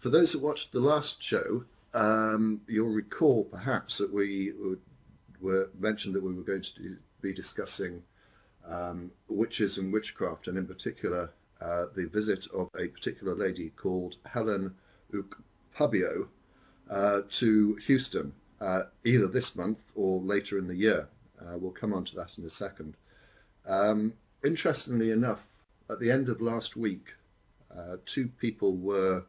For those who watched the last show, you'll recall perhaps that we were mentioned that we were going to be discussing witches and witchcraft, and in particular the visit of a particular lady called Helen Ukpabio to Houston, either this month or later in the year. We'll come on to that in a second. Interestingly enough, at the end of last week, 2 people were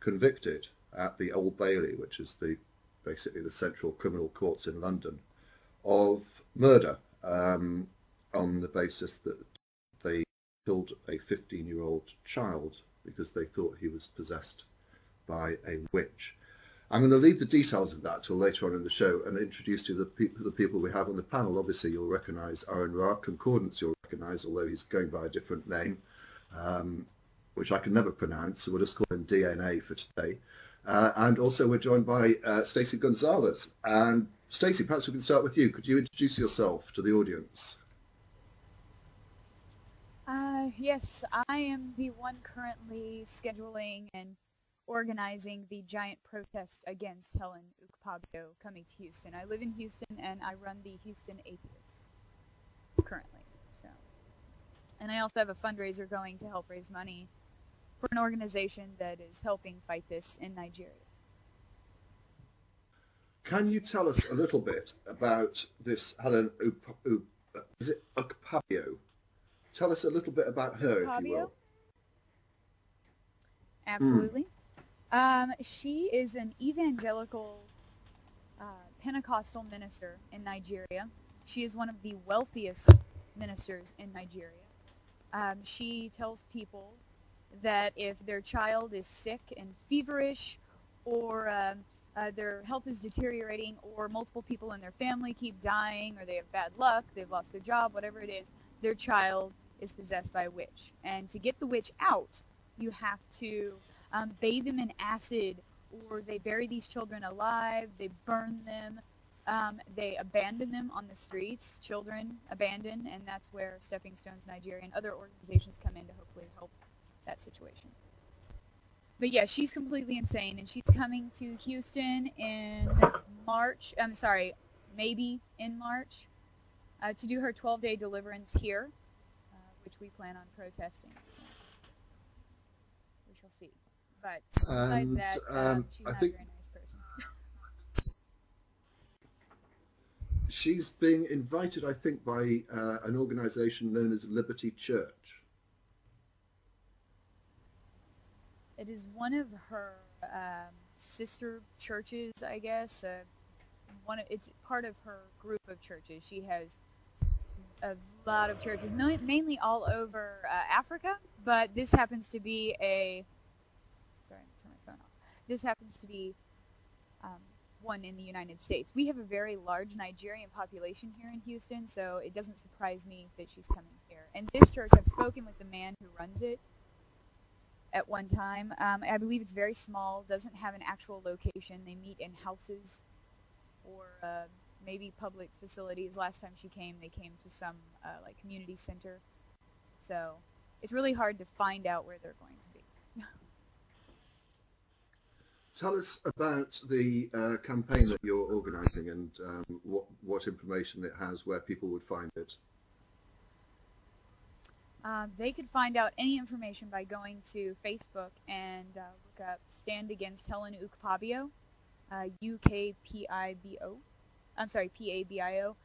convicted at the Old Bailey, which is basically the central criminal courts in London, of murder on the basis that they killed a 15-year-old child because they thought he was possessed by a witch. I'm going to leave the details of that till later on in the show and introduce to you the people we have on the panel. Obviously, you'll recognise Aaron Ra. Concordance you'll recognise, although he's going by a different name, which I can never pronounce, so we'll just call him DNA for today. And also we're joined by Stacey Gonzalez. And Stacey, perhaps we can start with you. Could you introduce yourself to the audience? Yes, I am the one currently scheduling and organizing the giant protest against Helen Ukpabio coming to Houston. I live in Houston and I run the Houston Atheists currently. And I also have a fundraiser going to help raise money for an organization that is helping fight this in Nigeria. Can you tell us a little bit about this Helen Ukpabio? Tell us a little bit about her, if you will. Absolutely. She is an evangelical Pentecostal minister in Nigeria. She is one of the wealthiest ministers in Nigeria. She tells people that if their child is sick and feverish, or their health is deteriorating, or multiple people in their family keep dying, or they have bad luck, they've lost their job, whatever it is, their child is possessed by a witch. And to get the witch out, you have to bathe them in acid, or they bury these children alive, they burn them, they abandon them on the streets, children abandoned, and that's where Stepping Stones Nigeria and other organizations come in to hopefully help that situation. But yeah, she's completely insane, and she's coming to Houston in March, maybe in March, to do her 12-day deliverance here, which we plan on protesting, so we shall see. But besides that, she's not a very nice person. She's being invited, I think, by an organization known as Liberty Church. It is one of her sister churches, I guess. It's part of her group of churches. She has a lot of churches, mainly all over Africa, but this happens to be sorry, turn my phone off. This happens to be one in the United States. We have a very large Nigerian population here in Houston, so it doesn't surprise me that she's coming here. And this church, I've spoken with the man who runs it at one time. I believe it's very small, doesn't have an actual location. They meet in houses or maybe public facilities. Last time she came, they came to some like community center. So it's really hard to find out where they're going to be. Tell us about the campaign that you're organising and what information it has, where people would find it. They could find out any information by going to Facebook and look up Stand Against Helen Ukpabio, UKPIBO. I'm sorry, PABIO.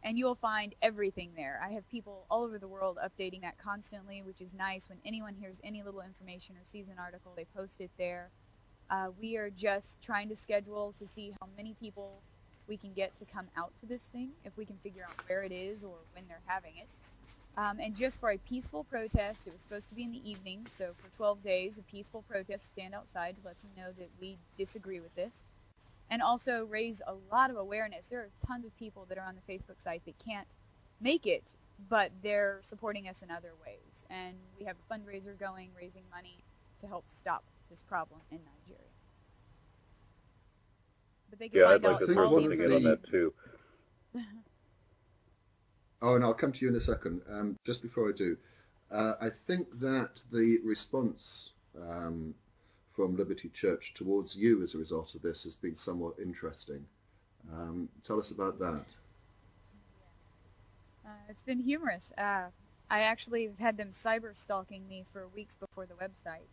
And you'll find everything there. I have people all over the world updating that constantly, which is nice. When anyone hears any little information or sees an article, they post it there. We are just trying to schedule to see how many people we can get to come out to this thing, if we can figure out where it is or when they're having it. And just for a peaceful protest, it was supposed to be in the evening, so for 12 days, a peaceful protest, stand outside to let them know that we disagree with this. And also raise a lot of awareness. There are tons of people that are on the Facebook site that can't make it, but they're supporting us in other ways. And we have a fundraiser going, raising money to help stop this problem in Nigeria. But they can find out all the information. On that too. Oh, and I'll come to you in a second. Just before I do, I think that the response from Liberty Church towards you as a result of this has been somewhat interesting. Tell us about that. It's been humorous. I actually have had them cyber stalking me for weeks before the website.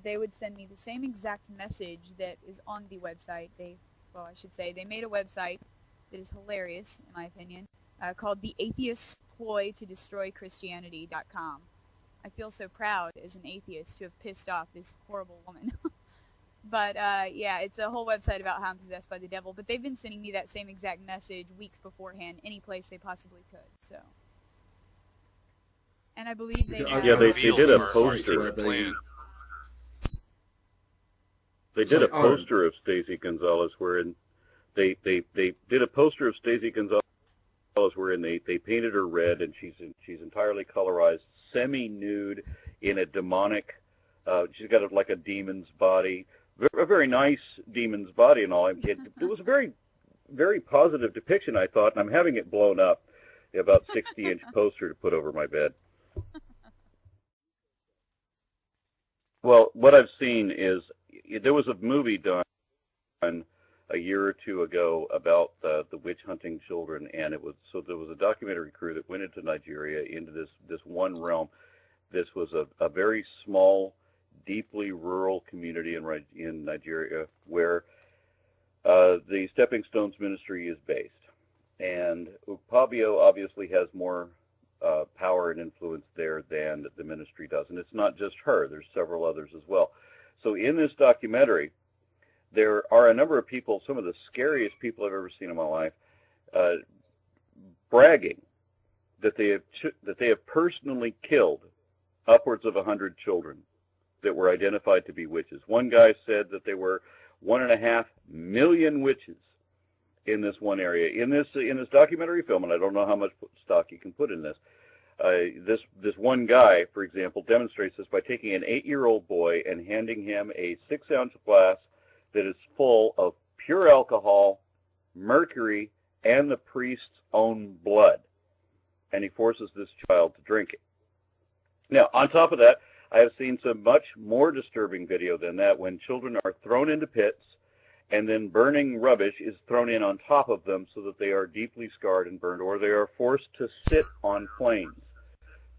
They would send me the same exact message that is on the website. They made a website that is hilarious, in my opinion, called the Atheist's Ploy to Destroy Christianity.com. I feel so proud as an atheist to have pissed off this horrible woman. But yeah, it's a whole website about how I'm possessed by the devil. But they've been sending me that same exact message weeks beforehand, any place they possibly could. So, and I believe they did a poster. They did a poster of Stacey Gonzalez wherein they did a poster of Stacey Gonzalez wherein they painted her red, and she's entirely colorized, semi-nude, in a demonic. She's got like a demon's body, a very nice demon's body and all. It was a very, very positive depiction, I thought, and I'm having it blown up, about 60-inch poster to put over my bed. Well, what I've seen is there was a movie done a year or two ago about the witch hunting children, and there was a documentary crew that went into Nigeria, into this one realm. This was a very small, deeply rural community in Nigeria where the Stepping Stones ministry is based. And Ukpabio obviously has more power and influence there than the ministry does. And it's not just her. There's several others as well. So in this documentary, there are a number of people, some of the scariest people I've ever seen in my life, bragging that they have personally killed upwards of 100 children that were identified to be witches. One guy said that there were 1.5 million witches in this one area. In this documentary film, and I don't know how much stock you can put in this, this one guy, for example, demonstrates this by taking an 8-year-old boy and handing him a 6-ounce glass that is full of pure alcohol, mercury, and the priest's own blood. And he forces this child to drink it. Now, on top of that, I have seen some much more disturbing video than that when children are thrown into pits and then burning rubbish is thrown in on top of them so that they are deeply scarred and burned, or they are forced to sit on flames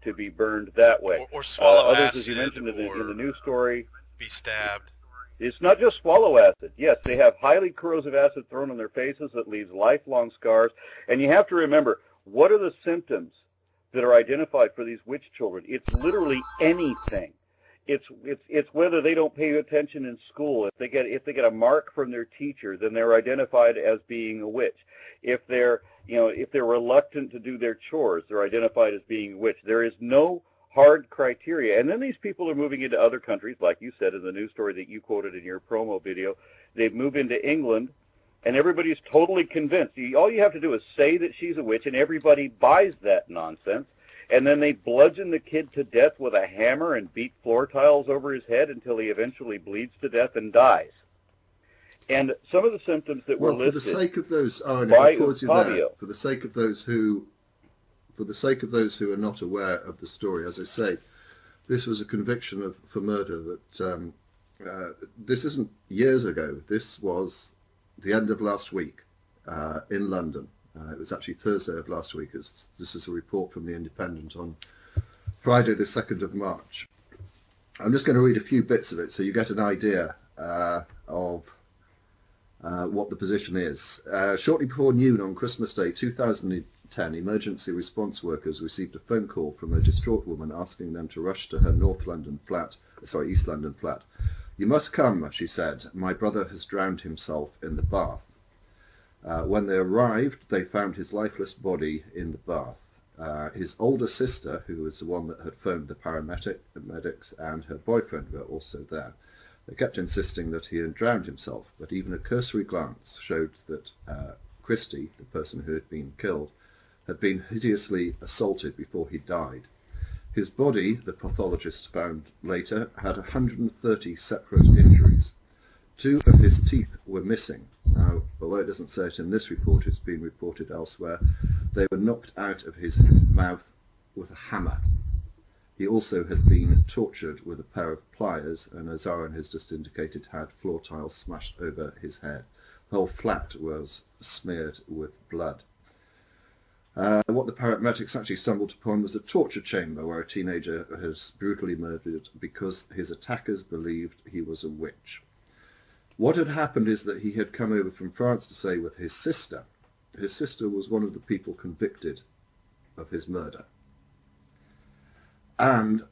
to be burned that way. Or swallow others, acid, as you mentioned in the news story, be stabbed. It's not just swallow acid. Yes, they have highly corrosive acid thrown on their faces that leaves lifelong scars. And you have to remember, what are the symptoms that are identified for these witch children? It's literally anything. It's whether they don't pay attention in school. If they get a mark from their teacher, then they're identified as being a witch. If they're reluctant to do their chores, they're identified as being a witch. There is no hard criteria. And then these people are moving into other countries, like you said in the news story that you quoted in your promo video. They move into England, and everybody's totally convinced. All you have to do is say that she's a witch, and everybody buys that nonsense. And then they bludgeon the kid to death with a hammer and beat floor tiles over his head until he eventually bleeds to death and dies. And some of the symptoms that were listed, for the sake of those, for the sake of those who are not aware of the story, as I say, this was a conviction for murder that this isn't years ago. This was the end of last week in London. It was actually Thursday of last week. This is a report from The Independent on Friday the 2nd of March. I'm just going to read a few bits of it so you get an idea of what the position is. Shortly before noon on Christmas Day 2010, emergency response workers received a phone call from a distraught woman asking them to rush to her East London flat. "You must come," she said. "My brother has drowned himself in the bath." When they arrived, they found his lifeless body in the bath. His older sister, who was the one that had phoned the paramedics, and her boyfriend were also there. They kept insisting that he had drowned himself, but even a cursory glance showed that Christie, the person who had been killed, had been hideously assaulted before he died. His body, the pathologist found later, had 130 separate injuries. 2 of his teeth were missing. Now, although it doesn't say it in this report, it's been reported elsewhere. They were knocked out of his mouth with a hammer. He also had been tortured with a pair of pliers, and as Aaron has just indicated, had floor tiles smashed over his head. The whole flat was smeared with blood. What the paramedics actually stumbled upon was a torture chamber where a teenager was brutally murdered because his attackers believed he was a witch. What had happened is that he had come over from France to stay with his sister. His sister was one of the people convicted of his murder. And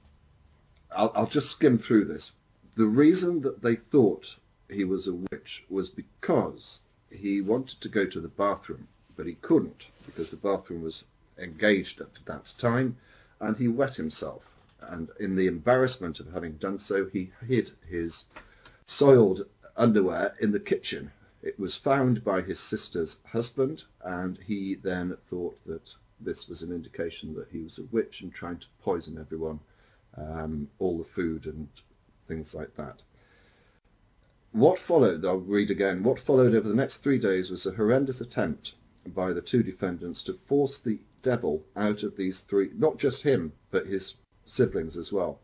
I'll just skim through this. The reason that they thought he was a witch was because he wanted to go to the bathroom, but he couldn't because the bathroom was engaged at that time, and he wet himself. And in the embarrassment of having done so, he hid his soiled underwear in the kitchen. It was found by his sister's husband, and he then thought that this was an indication that he was a witch and trying to poison everyone, all the food and things like that. What followed, I'll read again, what followed over the next 3 days was a horrendous attempt by the two defendants to force the devil out of these three, not just him, but his siblings as well.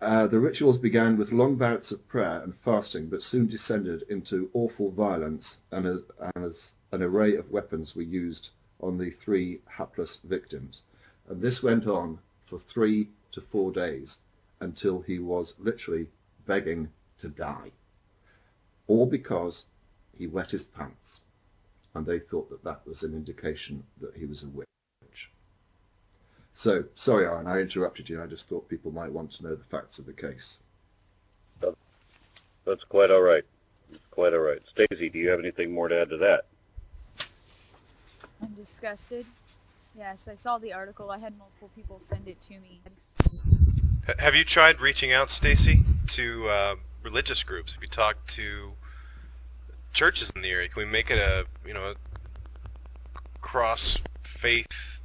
The rituals began with long bouts of prayer and fasting, but soon descended into awful violence, and as an array of weapons were used on the three hapless victims. And this went on for 3 to 4 days until he was literally begging to die. All because he wet his pants, and they thought that that was an indication that he was a witch. So, sorry Aaron, I interrupted you. I just thought people might want to know the facts of the case. That's quite all right. It's quite all right. Stacey, do you have anything more to add to that? I'm disgusted. Yes, I saw the article. I had multiple people send it to me. Have you tried reaching out, Stacey, to religious groups? Have you talked to churches in the area? Can we make it a, cross-faith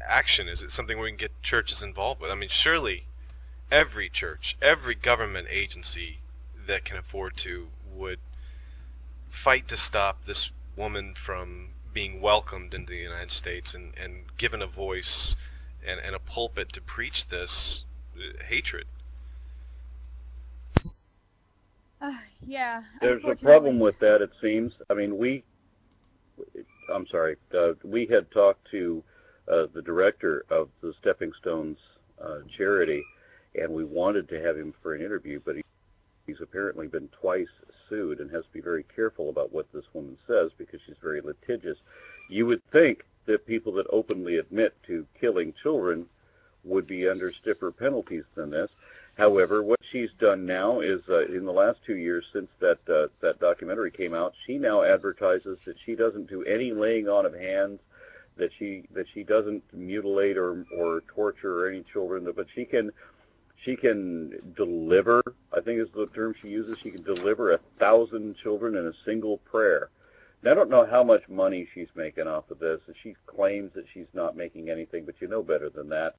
action? Is it something we can get churches involved with? I mean, surely every church, every government agency that can afford to would fight to stop this woman from being welcomed into the United States and given a voice and a pulpit to preach this hatred. Yeah. There's a problem with that, it seems. I mean, we had talked to the director of the Stepping Stones charity, and we wanted to have him for an interview, but he's apparently been twice sued and has to be very careful about what this woman says because she's very litigious. You would think that people that openly admit to killing children would be under stiffer penalties than this. However, what she's done now is, in the last 2 years since that documentary came out, she now advertises that she doesn't do any laying on of hands, that she doesn't mutilate or torture any children, but she can deliver, I think is the term she uses, she can deliver 1,000 children in a single prayer. Now, I don't know how much money she's making off of this, and she claims that she's not making anything, but you know better than that.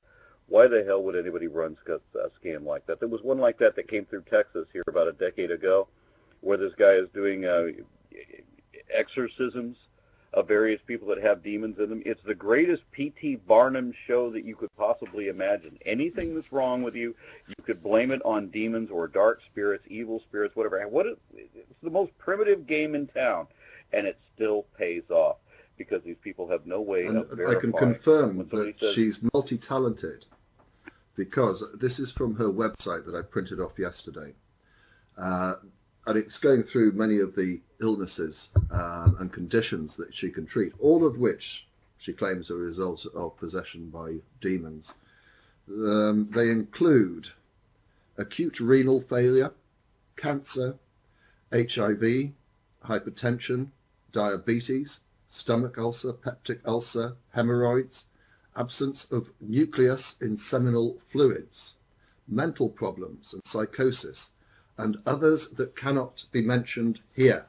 Why the hell would anybody run a scam like that? There was one like that came through Texas here about a decade ago, where this guy is doing exorcisms of various people that have demons in them. It's the greatest P.T. Barnum show that you could possibly imagine. Anything that's wrong with you, you could blame it on demons or dark spirits, evil spirits, whatever. It's the most primitive game in town, and it still pays off because these people have no way of verifying. I can confirm that she's multi-talented, because this is from her website that I printed off yesterday. And it's going through many of the illnesses and conditions that she can treat, all of which she claims are a result of possession by demons. They include acute renal failure, cancer, HIV, hypertension, diabetes, stomach ulcer, peptic ulcer, hemorrhoids, absence of nucleus in seminal fluids, mental problems and psychosis, and others that cannot be mentioned here.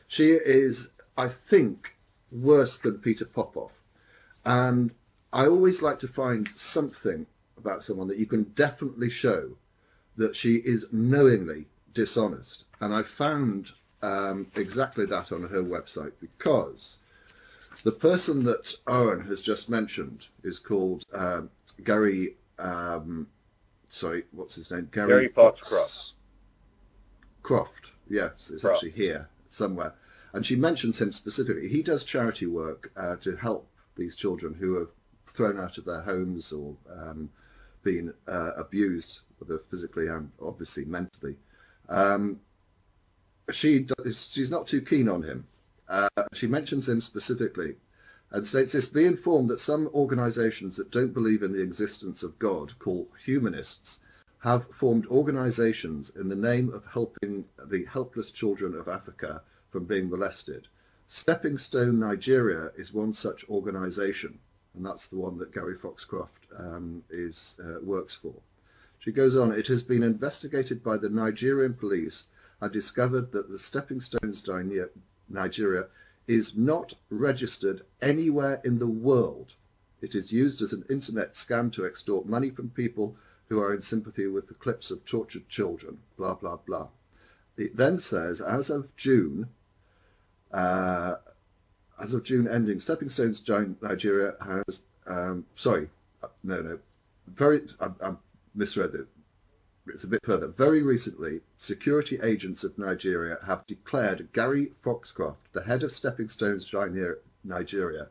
She is, I think, worse than Peter Popoff. And I always like to find something about someone that you can definitely show that she is knowingly dishonest. And I found exactly that on her website, because the person that Owen has just mentioned is called Gary, sorry, what's his name? Gary Foxcroft. Croft, yes, it's actually here somewhere. And she mentions him specifically. He does charity work to help these children who are thrown out of their homes or been abused, whether physically and obviously mentally. She's not too keen on him. She mentions him specifically and states this: be informed that some organizations that don't believe in the existence of God, called humanists, have formed organizations in the name of helping the helpless children of Africa from being molested. Stepping Stone Nigeria is one such organization, and that's the one that Gary Foxcroft works for. She goes on, it has been investigated by the Nigerian police and discovered that the Stepping Stones Nigeria is not registered anywhere in the world. It is used as an internet scam to extort money from people who are in sympathy with the clips of tortured children, blah, blah, blah. It then says, as of June ending, Stepping Stones Nigeria has, I misread it. It's a bit further. Very recently, security agents of Nigeria have declared Gary Foxcroft, the head of Stepping Stones Nigeria,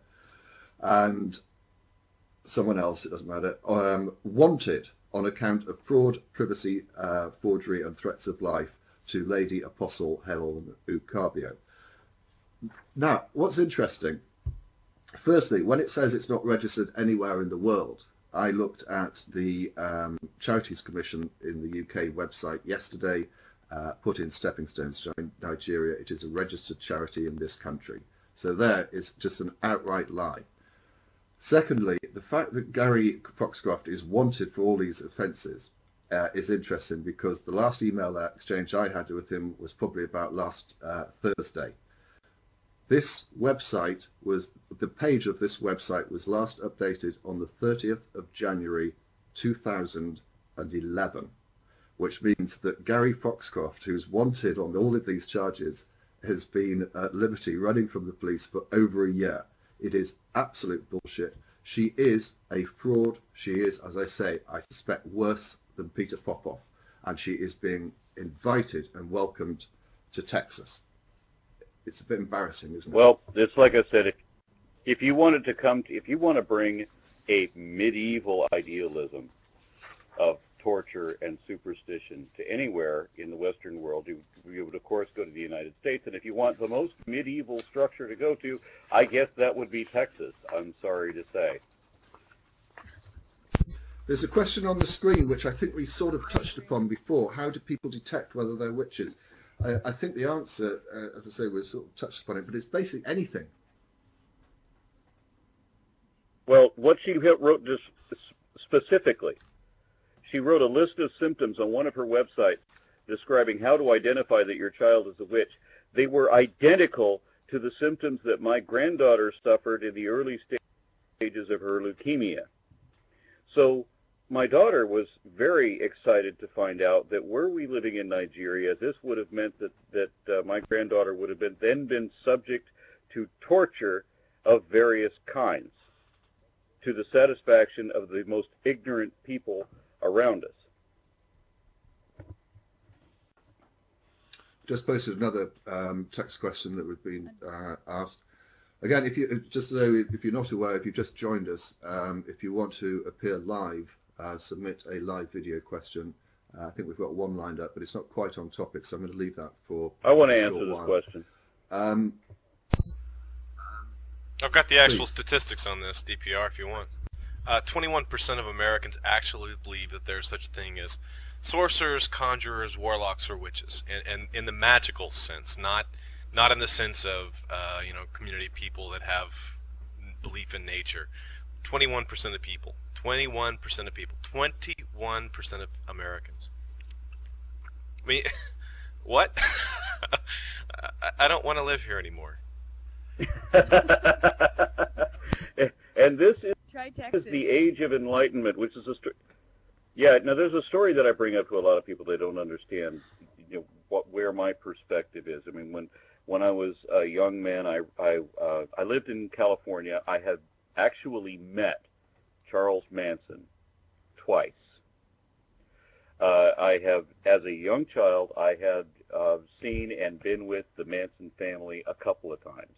and someone else, it doesn't matter, wanted on account of fraud, privacy, forgery, and threats of life to Lady Apostle Helen Ukpabio. Now, what's interesting, firstly, when it says it's not registered anywhere in the world, I looked at the Charities Commission in the UK website yesterday, put in Stepping Stones Nigeria. It is a registered charity in this country. So there is just an outright lie. Secondly, the fact that Gary Foxcroft is wanted for all these offences is interesting, because the last email exchange I had with him was probably about last Thursday. This website the page of this website was last updated on the 30th of January 2011, which means that Gary Foxcroft, who's wanted on all of these charges, has been at liberty running from the police for over a year. It is absolute bullshit. She is a fraud. She is, as I say, I suspect worse than Peter Popoff, and she is being invited and welcomed to Texas. It's a bit embarrassing, isn't it? Well, it's like I said, if you wanted to if you want to bring a medieval idealism of torture and superstition to anywhere in the Western world, you would, of course, go to the United States. And if you want the most medieval structure to go to, I guess that would be Texas, I'm sorry to say. There's a question on the screen, which I think we sort of touched upon before. How do people detect whether they're witches? I think the answer, as I say, we sort of touched upon it, but it's basically anything. Well, what she wrote just specifically, she wrote a list of symptoms on one of her websites describing how to identify that your child is a witch. They were identical to the symptoms that my granddaughter suffered in the early stages of her leukemia. So my daughter was very excited to find out that were we living in Nigeria, this would have meant that my granddaughter would have been subject to torture of various kinds, to the satisfaction of the most ignorant people around us. Just posted another text question that was being asked. Again, if you're not aware, if you've just joined us, if you want to appear live, submit a live video question. I think we've got one lined up, but it's not quite on topic, so I'm going to leave that for I want to answer this question. I've got the actual statistics on this, DPR, if you want. 21% of Americans actually believe that there's such a thing as sorcerers, conjurers, warlocks, or witches, and in the magical sense, not in the sense of community people that have belief in nature. 21% of people. 21% of people. 21% of Americans. I mean, what? I don't want to live here anymore. And this is the age of enlightenment, which is now there's a story that I bring up to a lot of people. They don't understand, where my perspective is. I mean, when I was a young man, I lived in California. I had actually met Charles Manson twice. I have, as a young child, I had seen and been with the Manson family a couple of times,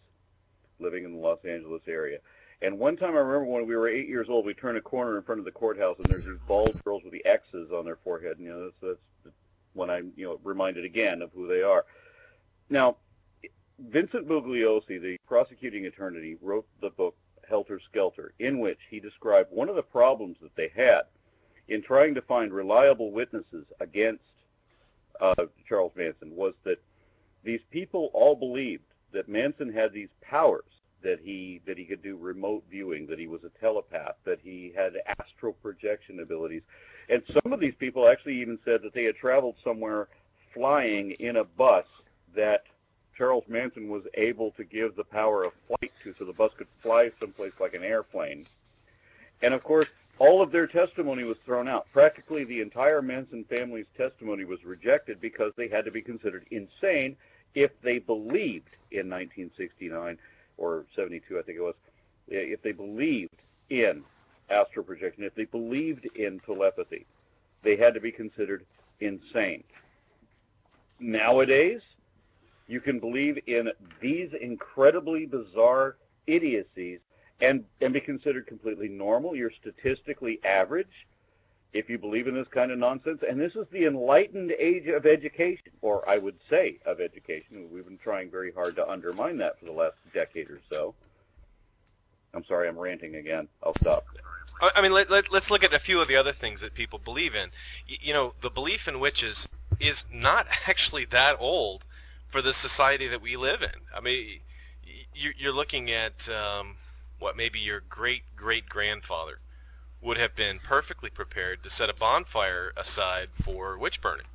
living in the Los Angeles area. And one time I remember when we were 8 years old, we turned a corner in front of the courthouse, and there's these bald girls with the X's on their forehead. And, that's when I'm, reminded again of who they are. Now, Vincent Bugliosi, the prosecuting attorney, wrote the book Helter Skelter, in which he described one of the problems that they had in trying to find reliable witnesses against Charles Manson was that these people all believed that Manson had these powers, that he could do remote viewing, that he was a telepath, that he had astral projection abilities. And some of these people actually even said that they had traveled somewhere flying in a bus that Charles Manson was able to give the power of flight to, so the bus could fly someplace like an airplane. And of course, all of their testimony was thrown out. Practically the entire Manson family's testimony was rejected because they had to be considered insane if they believed in 1969 or 72, I think it was, if they believed in astral projection, if they believed in telepathy, they had to be considered insane. Nowadays, you can believe in these incredibly bizarre idiocies and be considered completely normal. You're statistically average if you believe in this kind of nonsense. And this is the enlightened age of education, or I would say of education. We've been trying very hard to undermine that for the last decade or so. I'm sorry, I'm ranting again. I'll stop. I mean, let's look at a few of the other things that people believe in. The belief in witches is not actually that old for the society that we live in. I mean, you're looking at what maybe your great-great-grandfather would have been perfectly prepared to set a bonfire aside for witch burning.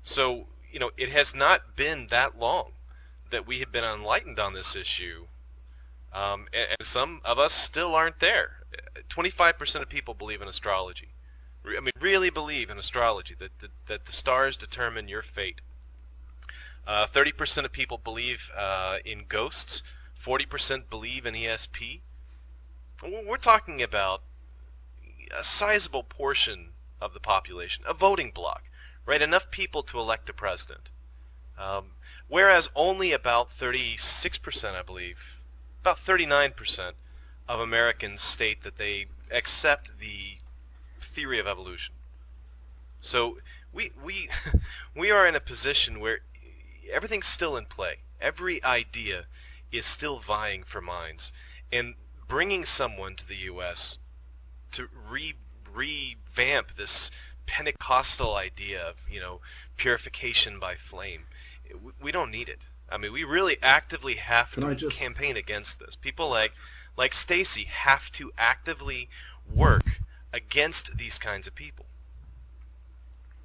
So, it has not been that long that we have been enlightened on this issue, and some of us still aren't there. 25% of people believe in astrology. I mean, really believe in astrology, that the stars determine your fate. 30% of people believe in ghosts. 40% believe in ESP. We're talking about a sizable portion of the population, a voting bloc, right? Enough people to elect a president. Whereas only about 36%, I believe, about 39% of Americans state that they accept the theory of evolution. So we are in a position where everything's still in play. Every idea is still vying for minds. And bringing someone to the U.S. to revamp this Pentecostal idea of, purification by flame, we don't need it. I mean, we really actively have to campaign against this. People like Stacy have to actively work against these kinds of people.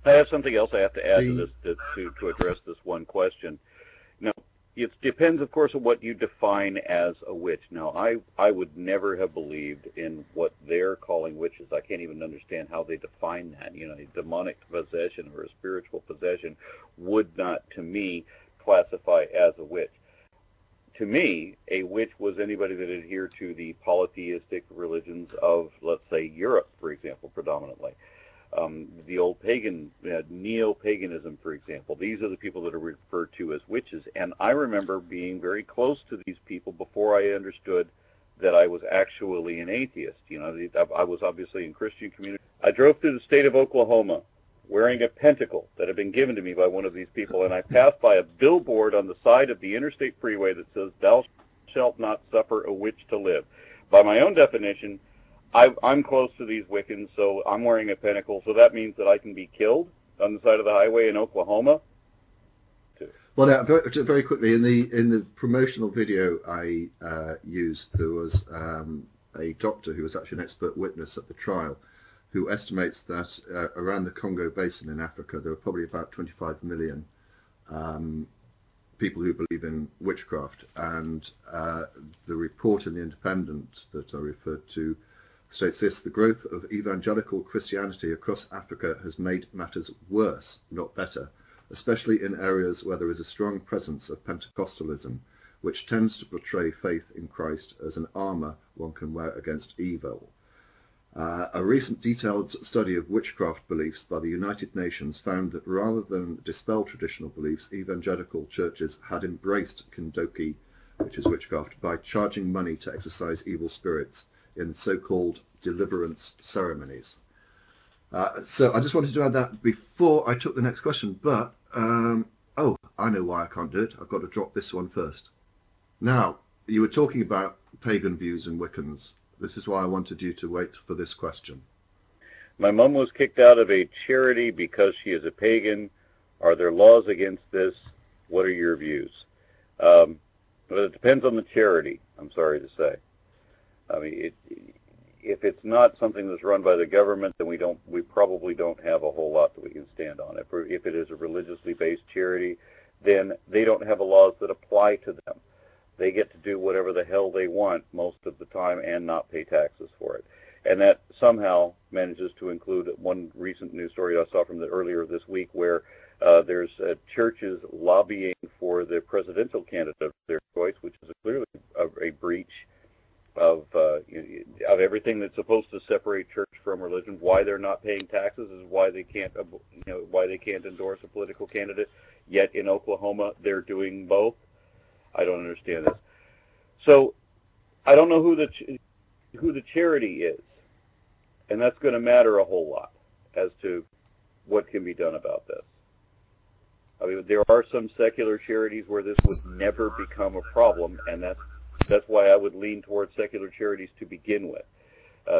I have something else I have to add to this to address this one question. Now, it depends, of course, on what you define as a witch. Now, I would never have believed in what they're calling witches. I can't even understand how they define that. A demonic possession or a spiritual possession would not, to me, classify as a witch. To me, a witch was anybody that adhered to the polytheistic religions of, let's say, Europe, for example, predominantly. The old pagan, neo-paganism, for example. These are the people that are referred to as witches. And I remember being very close to these people before I understood that I was actually an atheist. I was obviously in Christian community. I drove through the state of Oklahoma wearing a pentacle that had been given to me by one of these people, and I passed by a billboard on the side of the interstate freeway that says, "Thou shalt not suffer a witch to live." By my own definition, I'm close to these Wiccans, so I'm wearing a pentacle, so that means that I can be killed on the side of the highway in Oklahoma. Well, very quickly, in the promotional video I used, there was a doctor who was actually an expert witness at the trial, who estimates that around the Congo Basin in Africa, there are probably about 25 million people who believe in witchcraft. And the report in The Independent that I referred to states this: the growth of evangelical Christianity across Africa has made matters worse, not better, especially in areas where there is a strong presence of Pentecostalism, which tends to portray faith in Christ as an armor one can wear against evil. A recent detailed study of witchcraft beliefs by the United Nations found that rather than dispel traditional beliefs, evangelical churches had embraced Kindoki, which is witchcraft, by charging money to exorcise evil spirits in so-called deliverance ceremonies. So I just wanted to add that before I took the next question, but, oh, I know why I can't do it. I've got to drop this one first. Now, you were talking about pagan views and Wiccans. This is why I wanted you to wait for this question. My mom was kicked out of a charity because she is a pagan. Are there laws against this? What are your views? Well, it depends on the charity, I'm sorry to say. I mean, if it's not something that's run by the government, then we probably don't have a whole lot that we can stand on. If it is a religiously based charity, then they don't have laws that apply to them. They get to do whatever the hell they want most of the time and not pay taxes for it. And that somehow manages to include one recent news story I saw from earlier this week where there's churches lobbying for the presidential candidate of their choice, which is clearly a breach of everything that's supposed to separate church from religion. Why they're not paying taxes is why they can't endorse a political candidate. Yet in Oklahoma, they're doing both. I don't understand this. So I don't know who the charity is, and that's going to matter a whole lot as to what can be done about this. I mean, there are some secular charities where this would never become a problem, and that's why I would lean towards secular charities to begin with.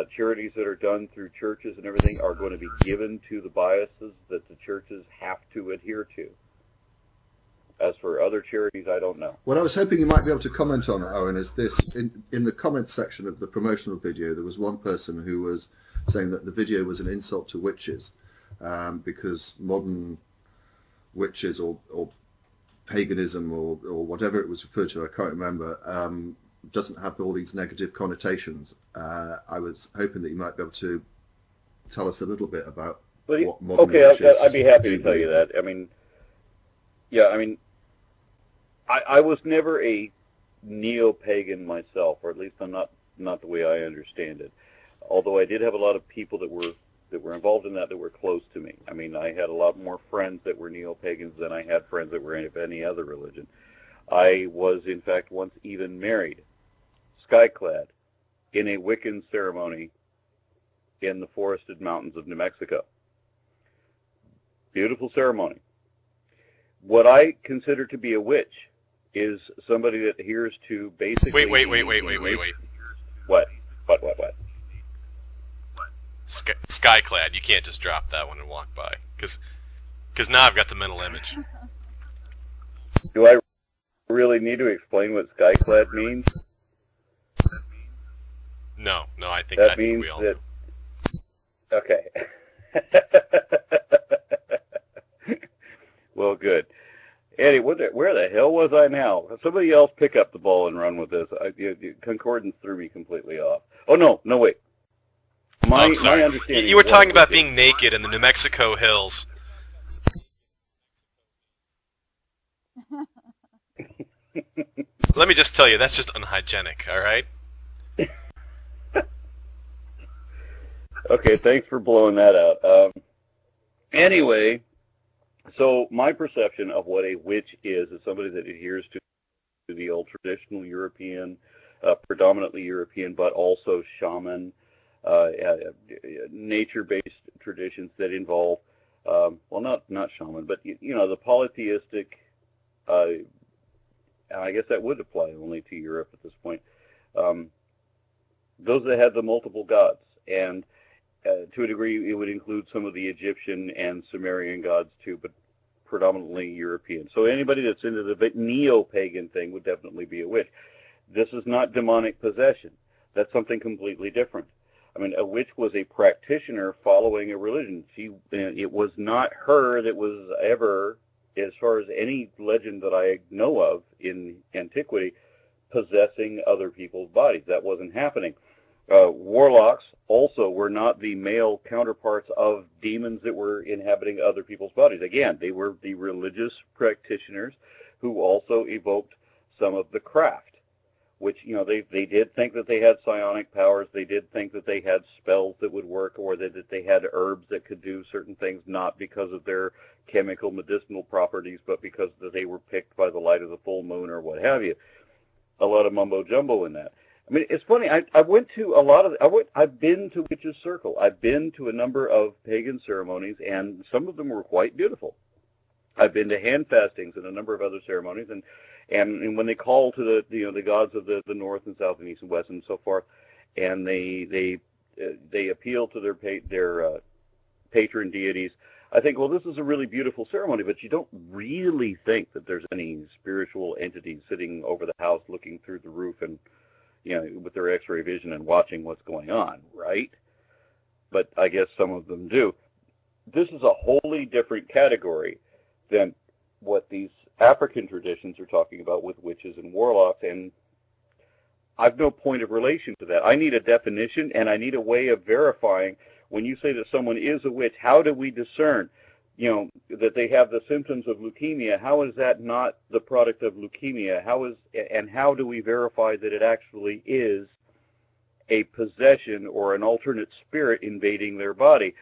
Charities that are done through churches and everything are going to be given to the biases that the churches have to adhere to. As for other charities, I don't know. What I was hoping you might be able to comment on, Owen, is this. In the comments section of the promotional video, there was one person who was saying that the video was an insult to witches because modern witches or paganism or whatever it was referred to, I can't remember, doesn't have all these negative connotations. I was hoping that you might be able to tell us a little bit about what modern witches I'd be happy to tell you that. I mean, yeah, I mean, I was never a neo-pagan myself, or at least I'm not the way I understand it. Although I did have a lot of people that were involved in that were close to me. I mean, I had a lot more friends that were neo-pagans than I had friends that were of any other religion. I was, in fact, once even married, skyclad, in a Wiccan ceremony in the forested mountains of New Mexico. Beautiful ceremony. What I consider to be a witch is somebody that adheres to basically... Wait. What? Skyclad. You can't just drop that one and walk by, because now I've got the mental image. Do I really need to explain what skyclad means? No, I think that means we all that... know. Okay. Well, good. Eddie, where the hell was I now? Somebody else pick up the ball and run with this. Concordance threw me completely off. Oh, no, wait. My understanding... You were talking about being naked in the New Mexico hills. Let me just tell you, that's just unhygienic, all right? Okay, thanks for blowing that out. Anyway... So my perception of what a witch is somebody that adheres to the old traditional European, predominantly European, but also shaman, nature-based traditions that involve, well, not shaman, but the polytheistic. And I guess that would apply only to Europe at this point. Those that had the multiple gods, and to a degree, it would include some of the Egyptian and Sumerian gods too, but predominantly European. So anybody that's into the neo-pagan thing would definitely be a witch. This is not demonic possession. That's something completely different. I mean, a witch was a practitioner following a religion. It was not her that was ever, as far as any legend that I know of in antiquity, possessing other people's bodies. That wasn't happening. Warlocks also were not the male counterparts of demons that were inhabiting other people's bodies. Again, they were the religious practitioners who also evoked some of the craft. which, they did think that they had psionic powers. They did think that they had spells that would work, or that they had herbs that could do certain things, not because of their chemical medicinal properties, but because they were picked by the light of the full moon or what have you. A lot of mumbo jumbo in that. I mean, it's funny. I've been to Witch's Circle. I've been to a number of pagan ceremonies, and some of them were quite beautiful. I've been to hand fastings and a number of other ceremonies, and when they call to the gods of the north and south and east and west and so forth, and they appeal to their patron deities, I think, well, this is a really beautiful ceremony, but you don't really think that there's any spiritual entity sitting over the house looking through the roof and, with their X-ray vision and watching what's going on, right? But I guess some of them do. This is a wholly different category than what these African traditions are talking about with witches and warlocks, and I've no point of relation to that. I need a definition, and I need a way of verifying. When you say that someone is a witch, how do we discern, that they have the symptoms of leukemia? How is that not the product of leukemia? How do we verify that it actually is a possession or an alternate spirit invading their body?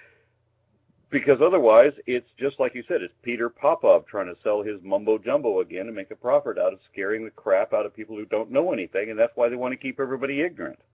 Because otherwise, it's just like you said, it's Peter Popov trying to sell his mumbo-jumbo again and make a profit out of scaring the crap out of people who don't know anything, and that's why they want to keep everybody ignorant.